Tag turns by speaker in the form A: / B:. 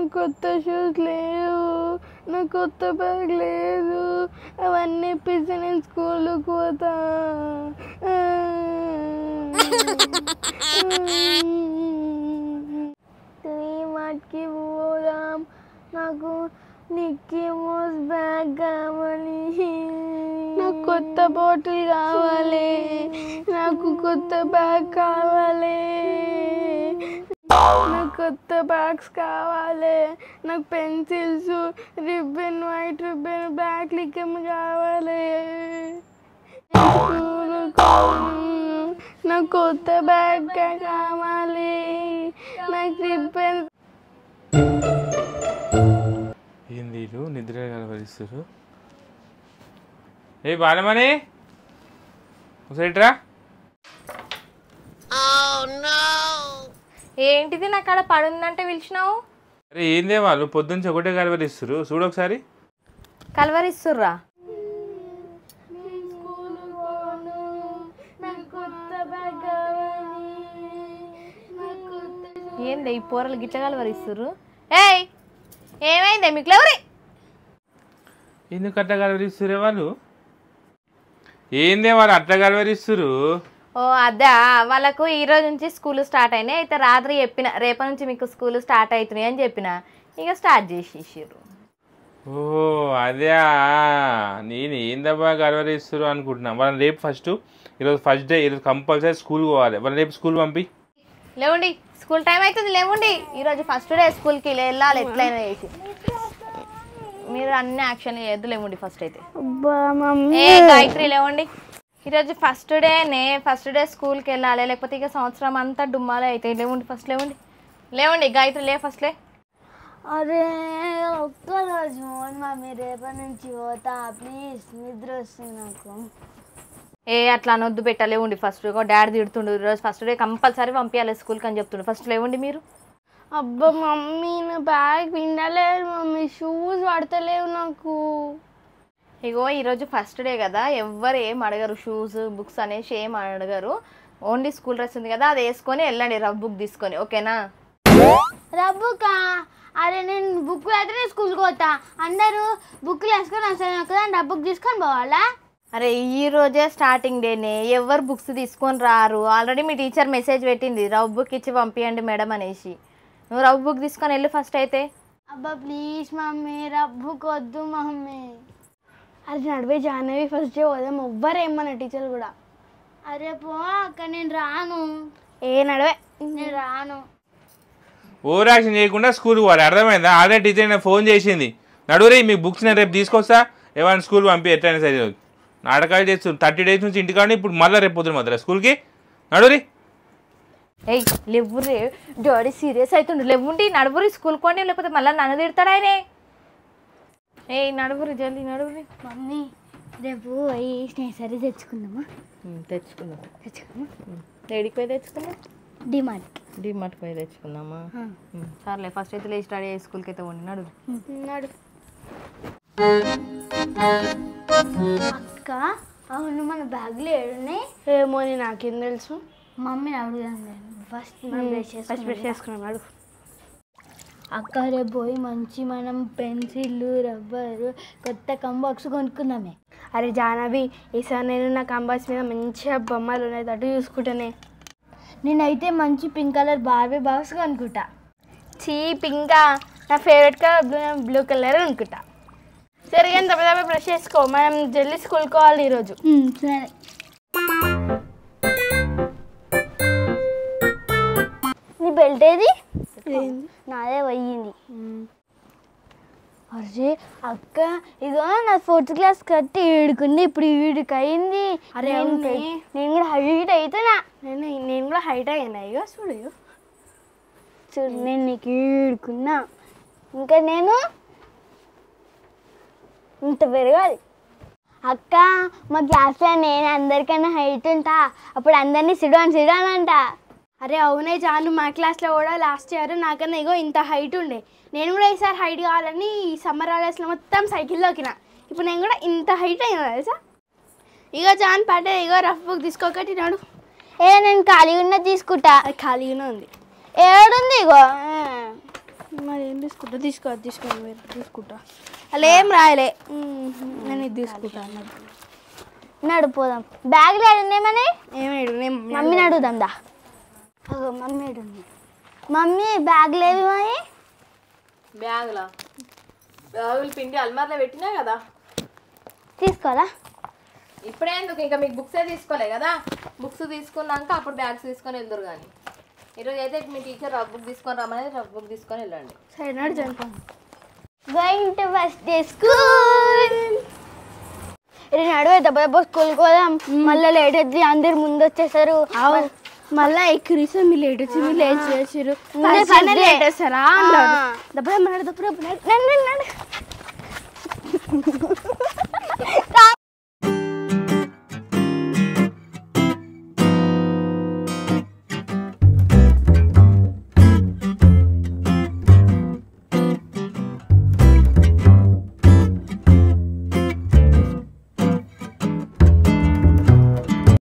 A: నాకు కొత్త షూస్ లేవు, నాకు కొత్త బ్యాగ్ లేదు, అవన్నీ ఇప్పిస్తే నేను స్కూల్కి పోతా. మాటికి పోదాం, నాకు నిక్కీ మౌస్ బ్యాగ్ కావాలి, నాకు కొత్త బాటిల్ కావాలి, నాకు కొత్త బ్యాగ్ కావాలి, నాకు కొత్త బ్యాగ్స్ కావాలి, నాకు pencils, ribbon, white ribbon, black లిక్కమ్ కావాలి, నాకు కొత్త బ్యాగ్ కావాలి, నాకు రిబ్బన్.
B: ఏంది నిద్ర కలవరిస్తారు? ఏ బాలమణి సైట్రా.
C: ఏంటిది నాకు అక్కడ పడుందంటే పిలిచినావు?
B: అరే ఏందే వాళ్ళు పొద్దున్న ఒకటే కలవరిస్తారు, చూడు ఒకసారి.
C: కలవరిస్తుర్రా? ఏంది ఈ పోరలు గిట్ల కలవరిస్తుర్రు? ఏయ్ ఏమైందే మీకు ఎవరి?
B: ఎందుకు అట్లా కలవరిస్తురే వాళ్ళు? ఏందే వాళ్ళు అట్లా కలవరిస్తురు?
C: ఓ అదా, వాళ్ళకు ఈ రోజు నుంచి స్కూల్ స్టార్ట్ అయినాయి. అయితే రాత్రి చెప్పిన రేపటి నుంచి మీకు స్కూల్ స్టార్ట్ అవుతున్నాయి అని చెప్పిన, ఇక స్టార్ట్ చేసేసారు.
B: ఓ అదే, నేను ఏందబ్బా కలవరిస్తారు అనుకుంటున్నా. వాళ్ళని రేపు ఈరోజు ఫస్ట్ డే, ఈరోజు కంపల్సరీ స్కూల్ పోవాలి. వాళ్ళని రేపు స్కూల్ పంపి.
C: లేవండి, స్కూల్ టైం అవుతుంది, లేవండి. ఈరోజు ఫస్ట్ డే స్కూల్కి వెళ్ళాలి ఎట్లయినా చేసి. మీరు అన్ని యాక్షన్ చేయొద్దు, లేవండి ఫస్ట్ అయితే. గాయత్రి లేవండి, ఈరోజు ఫస్ట్ డేనే, ఫస్ట్ డే స్కూల్కి వెళ్ళాలి, లేకపోతే ఇక సంవత్సరం అంతా డుమ్మాలే అవుతాయి. లేవండి ఫస్ట్, లేవండి గాయత్రి లే ఫస్ట్ లే.
A: అరే ఒక్కరోజు మమ్మీ రేపటి నుంచి పోతా ప్లీజ్, నిద్ర వస్తుంది నాకు.
C: అట్లా అనొద్దు పెట్టా, లేవండి ఫస్ట్. డాడీ తిడుతుండు, ఈరోజు ఫస్ట్ డే కంపల్సరీ పంపించాలి స్కూల్కి అని చెప్తుండు. ఫస్ట్ లేవండి మీరు.
A: అబ్బా మమ్మీ నా బ్యాగ్ పిండలేదు మమ్మీ, షూస్ పడతలేవు నాకు.
C: ఇగో ఈరోజు ఫస్ట్ డే కదా, ఎవ్వరు ఏం అడగరు, షూస్ బుక్స్ అనేసి ఏం అడగరు. ఓన్లీ స్కూల్ డ్రెస్ ఉంది కదా, అది వేసుకొని వెళ్ళండి, రఫ్ బుక్ తీసుకొని. ఓకేనా?
A: రబ్బుకా? అరే నేను బుక్ అయితే స్కూల్కి పోతా, అందరూ బుక్లు వేసుకొని వస్తాను కదా, రఫ్ బుక్ తీసుకొని పోవాలా?
C: అరే ఈ రోజే స్టార్టింగ్ డేనే, ఎవరు బుక్స్ తీసుకొని రారు. ఆల్రెడీ మీ టీచర్ మెసేజ్ పెట్టింది, రఫ్ బుక్ ఇచ్చి పంపించండి మేడం అనేసి. నువ్వు రఫ్ బుక్ తీసుకొని వెళ్ళు ఫస్ట్ అయితే.
A: అబ్బా ప్లీజ్ మమ్మీ, రఫ్ బుక్ వద్దు మమ్మీ. అరే నడివే జాహ్నవి, ఫస్ట్ డే పోదాం, ఎవ్వరు ఏమన్నా టీచర్ కూడా. అరే పో అక్క, నేను రాను. నడవే, నేను రాను.
B: ఓవర్ యాక్షన్ చేయకుండా స్కూల్కి పోవాలి, అర్థమైందా? ఆల్రెడీ టీచర్ నాకు ఫోన్ చేసింది, నడువురే మీ బుక్స్ నేను రేపు తీసుకొస్తా, ఏమైనా స్కూల్ పంపి ఎట్లయినా సరే. నాటకాలు చేస్తుంది 30 days నుంచి ఇంటికాడ, ఇప్పుడు మళ్ళీ రేపు పొద్దున మధ్య స్కూల్కి నడువురి.
C: ఏయ్ లేవురే, డాడీ సీరియస్ అవుతుండు, లేవుండి నడువురి స్కూల్కి పోండి, లేకపోతే మళ్ళీ నన్ను తిడతాడు ఆయనే. ఏయ్ నడువురి, జల్దీ నడువురి.
A: మమ్మీ రేపు అయ్యి స్నేసరీ తెచ్చుకుందామా?
C: తెచ్చుకుందామా. ఏడికి పోయి తెచ్చుకుందాం? డిమార్ట్కి పోయి తెచ్చుకుందామా? సర్లే ఫస్ట్ అయితే లేచి స్టడీ స్కూల్కి అయితే పోండి, నడు.
A: అక్క అవును, మన బ్యాగ్లో ఏడున్నాయి ఏమో, నాకేం తెలుసు. మమ్మీని అడుగుదాం, ఫస్ట్ బ్రష్ చేసుకున్నాం. అడుగు అక్క, రేపు పోయి మంచి మనం పెన్సిళ్ళు, రబ్బరు, కొత్త కంబాక్స్ కొనుక్కుందామే. అరే జాహ్నవి, ఈసారి నేను నా కంబాక్స్ మీద మంచిగా బొమ్మలు ఉన్నాయి, అటు చూసుకుంటానే. నేనైతే మంచి పింక్ కలర్ బార్బీ బాక్స్ కొనుక్కుంటా. పింకా? నా ఫేవరెట్ కలర్ బ్లూ కలర్ అనుకుంటా. సరే కానీ తప్ప బ్రష్ చేసుకో, మనం జల్దీ స్కూల్కి పోవాలి ఈరోజు. సరే. నీ బెల్ట్ ఏది? నాదే పోయింది. అరే అక్క, ఇదో నా 4th class కట్టి ఈడుకుంది, ఇప్పుడు ఈడుకు అయింది. అరే నేను కూడా హైట్ అవుతున్నా. నేను కూడా హైట్ అయినా, ఇగో చూడు చూడు, నేను నీకు ఈడుకున్నా, ఇంకా నేను ఇంత పెరగాలి. అక్క మా క్లాస్లో నేను అందరికన్నా హైట్ ఉంటా, అప్పుడు అందరినీ సిడానంట. అరే అవునే చాలు, మా క్లాస్లో కూడా లాస్ట్ ఇయర్ నాకన్నా ఇగో ఇంత హైట్ ఉండే. నేను కూడా ఈసారి హైట్ కావాలని ఈ సమ్మర్ హాలిడేస్లో మొత్తం సైకిల్లో ఎక్కిన, ఇప్పుడు నేను కూడా ఇంత హైట్ అయినా తెలుసా. ఇగో జాన్ పడే, ఇగో రఫ్ బుక్ తీసుకోకటి నాడు. నేను ఖాళీగా ఉన్న తీసుకుంటా. ఖాళీగానే ఉంది. ఏడుంది? ఇగో మరి ఏం తీసుకుంటా తీసుకుంటా అలా ఏం రాయలే నేను ఇది తీసుకుంటా నడిపోదాం బ్యాగ్లో ఏమని మమ్మీని అడుగుదాం దా మమ్మీ అడుగు మమ్మీ బ్యాగ్లు ఏవి మరి
C: బ్యాగులు పిండి అల్మార్లో పెట్టినా కదా
A: తీసుకోవాలా
C: ఇప్పుడే ఎందుకు ఇంకా మీకు బుక్సే తీసుకోలే కదా బుక్స్ తీసుకున్నాక అప్పుడు బ్యాగ్స్ తీసుకొని వెళ్దురు కానీ ఈరోజు అయితే మీ టీచర్ రఫ్ బుక్ తీసుకొని రమ్మనేది రఫ్ బుక్ తీసుకొని వెళ్ళండి
A: సరే నడుచు going to first day school నడువే దెబ్బ స్కూల్కి పోదాం మళ్ళీ లేట్ అవుతుంది అందరు ముందు వచ్చేసారు మళ్ళీ ఎక్కిరిసి మీరు లేట్ వచ్చి మీరు లేట్ చేసారు లేట్ వేస్తారా దెబ్బ